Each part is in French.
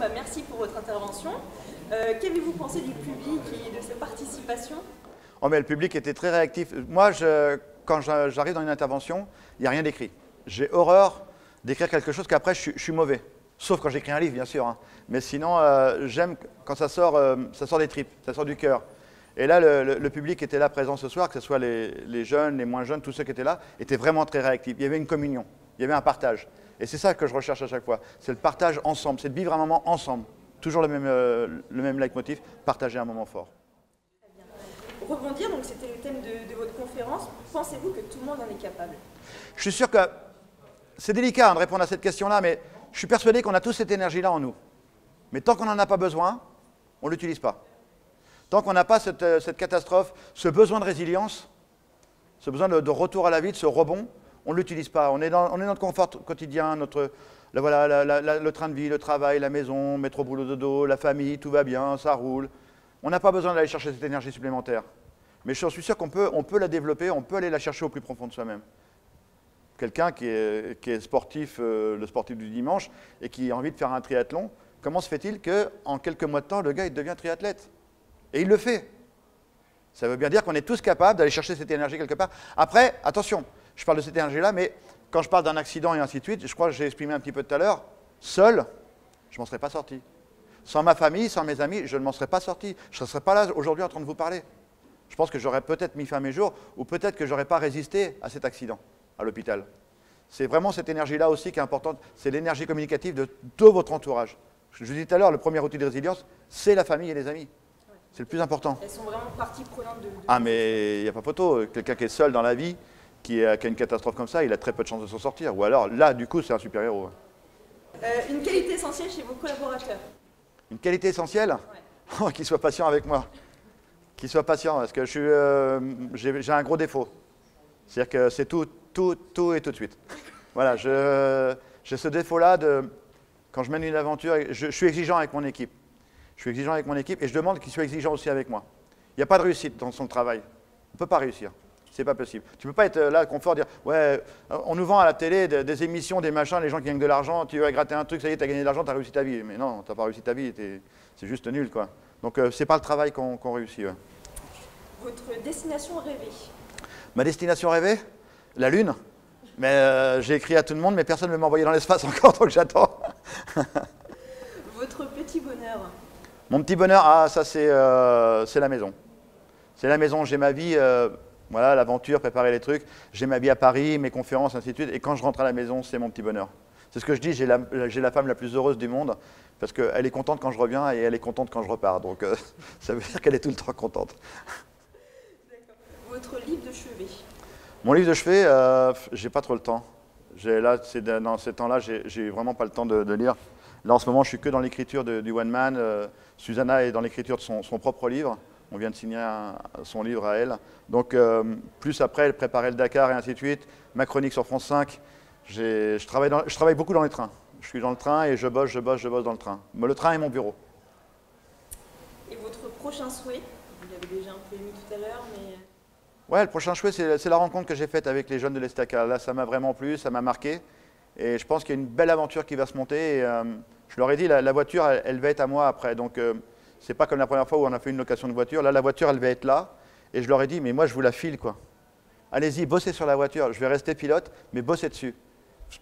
bah, merci pour votre intervention. Qu'avez-vous pensé du public et de sa participation? Oh, mais le public était très réactif. Moi, quand j'arrive dans une intervention, il n'y a rien d'écrit. J'ai horreur d'écrire quelque chose qu'après je suis mauvais. Sauf quand j'écris un livre, bien sûr. Hein. Mais sinon, j'aime quand ça sort des tripes, ça sort du cœur. Et là, le public était là présent ce soir, que ce soit les jeunes, les moins jeunes, tous ceux qui étaient là, étaient vraiment très réactifs. Il y avait une communion, il y avait un partage. Et c'est ça que je recherche à chaque fois. C'est le partage ensemble, c'est de vivre un moment ensemble. Toujours le même leitmotiv, partager un moment fort. Pour rebondir, donc c'était le thème de votre conférence. Pensez-vous que tout le monde en est capable? Je suis sûr que c'est délicat de répondre à cette question-là, mais je suis persuadé qu'on a tous cette énergie-là en nous. Mais tant qu'on n'en a pas besoin, on ne l'utilise pas. Tant qu'on n'a pas cette catastrophe, ce besoin de résilience, ce besoin de retour à la vie, de ce rebond, on ne l'utilise pas. On est dans notre confort quotidien, le train de vie, le travail, la maison, métro, boulot, dodo, la famille, tout va bien, ça roule. On n'a pas besoin d'aller chercher cette énergie supplémentaire. Mais je suis sûr qu'on peut la développer, on peut aller la chercher au plus profond de soi-même. Quelqu'un qui est sportif, le sportif du dimanche, et qui a envie de faire un triathlon, comment se fait-il qu'en quelques mois de temps, le gars il devient triathlète? Et il le fait. Ça veut bien dire qu'on est tous capables d'aller chercher cette énergie quelque part. Après, attention, je parle de cette énergie-là, mais quand je parle d'un accident et ainsi de suite, je crois que j'ai exprimé un petit peu tout à l'heure, seul, je ne m'en serais pas sorti. Sans ma famille, sans mes amis, je ne m'en serais pas sorti. Je ne serais pas là aujourd'hui en train de vous parler. Je pense que j'aurais peut-être mis fin à mes jours, ou peut-être que je n'aurais pas résisté à cet accident à l'hôpital. C'est vraiment cette énergie-là aussi qui est importante. C'est l'énergie communicative de tout votre entourage. Je vous disais tout à l'heure, le premier outil de résilience, c'est la famille et les amis. C'est le plus important. Elles sont vraiment partie prenante de... Ah, mais il n'y a pas photo. Quelqu'un qui est seul dans la vie, qui a une catastrophe comme ça, il a très peu de chances de s'en sortir. Ou alors, là, du coup, c'est un super-héros. Une qualité essentielle chez vos collaborateurs? Une qualité essentielle? Ouais. Oh, qu'il soit patient avec moi. Qu'il soit patient, parce que j'ai un gros défaut. C'est-à-dire que c'est tout et tout de suite. Voilà, j'ai ce défaut-là quand je mène une aventure, je suis exigeant avec mon équipe. Je suis exigeant avec mon équipe et je demande qu'ils soient exigeants aussi avec moi. Il n'y a pas de réussite dans son travail. On ne peut pas réussir. C'est pas possible. Tu ne peux pas être là, confort, dire ouais, on nous vend à la télé des émissions, des machins, les gens qui gagnent de l'argent, tu vas gratter un truc, ça y est, tu as gagné de l'argent, tu as réussi ta vie. Mais non, tu n'as pas réussi ta vie, c'est juste nul, quoi. Donc, c'est pas le travail qu'on réussit. Ouais. Votre destination rêvée? Ma destination rêvée? La Lune. Mais j'ai écrit à tout le monde, mais personne ne m'a envoyé dans l'espace encore, donc j'attends. Votre petit bonheur? Mon petit bonheur, ah, ça c'est la maison. C'est la maison, j'ai ma vie, voilà, l'aventure, préparer les trucs. J'ai ma vie à Paris, mes conférences, ainsi de suite. Et quand je rentre à la maison, c'est mon petit bonheur. C'est ce que je dis, j'ai la femme la plus heureuse du monde, parce qu'elle est contente quand je reviens et elle est contente quand je repars. Donc ça veut dire qu'elle est tout le temps contente. Votre livre de chevet? Mon livre de chevet, j'ai pas trop le temps. Là, dans ces temps-là, j'ai vraiment pas le temps de lire. Là, en ce moment, je suis que dans l'écriture du One Man. Susanna est dans l'écriture de son propre livre. On vient de signer son livre à elle. Donc, plus après, elle préparait le Dakar et ainsi de suite. Ma chronique sur France 5. Je travaille beaucoup dans les trains. Je suis dans le train et je bosse dans le train. Le train est mon bureau. Et votre prochain souhait? Vous l'avez déjà un peu émis tout à l'heure, mais... Ouais, le prochain souhait, c'est la rencontre que j'ai faite avec les jeunes de l'Estaca. Là, ça m'a vraiment plu, ça m'a marqué. Et je pense qu'il y a une belle aventure qui va se monter. Et, je leur ai dit, la voiture, elle va être à moi après. Donc, c'est pas comme la première fois où on a fait une location de voiture. Là, la voiture, elle va être là. Et je leur ai dit, mais moi, je vous la file, quoi. Allez-y, bossez sur la voiture. Je vais rester pilote, mais bossez dessus.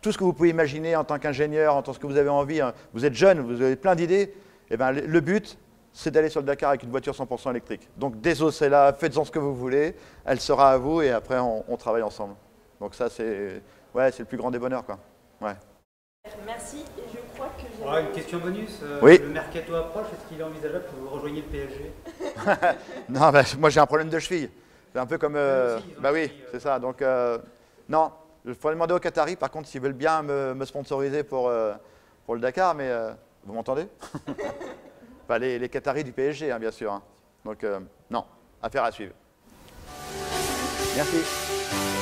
Tout ce que vous pouvez imaginer en tant qu'ingénieur, en tant que vous avez envie, hein, vous êtes jeune, vous avez plein d'idées. Eh ben, le but, c'est d'aller sur le Dakar avec une voiture 100% électrique. Donc, désossez-la, faites-en ce que vous voulez. Elle sera à vous et après, on travaille ensemble. Donc, ça, c'est le plus grand des bonheurs, quoi. Ouais. Merci. Et je crois que j'ai... Alors, une question bonus. Oui. Le mercato approche, est-ce qu'il est envisageable que vous rejoigniez le PSG? Non, bah, moi j'ai un problème de cheville. C'est un peu comme... bah oui, aussi, c'est ça. Donc, non, il faudrait demander aux Qataris, par contre, s'ils veulent bien me sponsoriser pour le Dakar, mais vous m'entendez? Enfin, les Qataris du PSG, hein, bien sûr. Hein. Donc, non, affaire à suivre. Merci.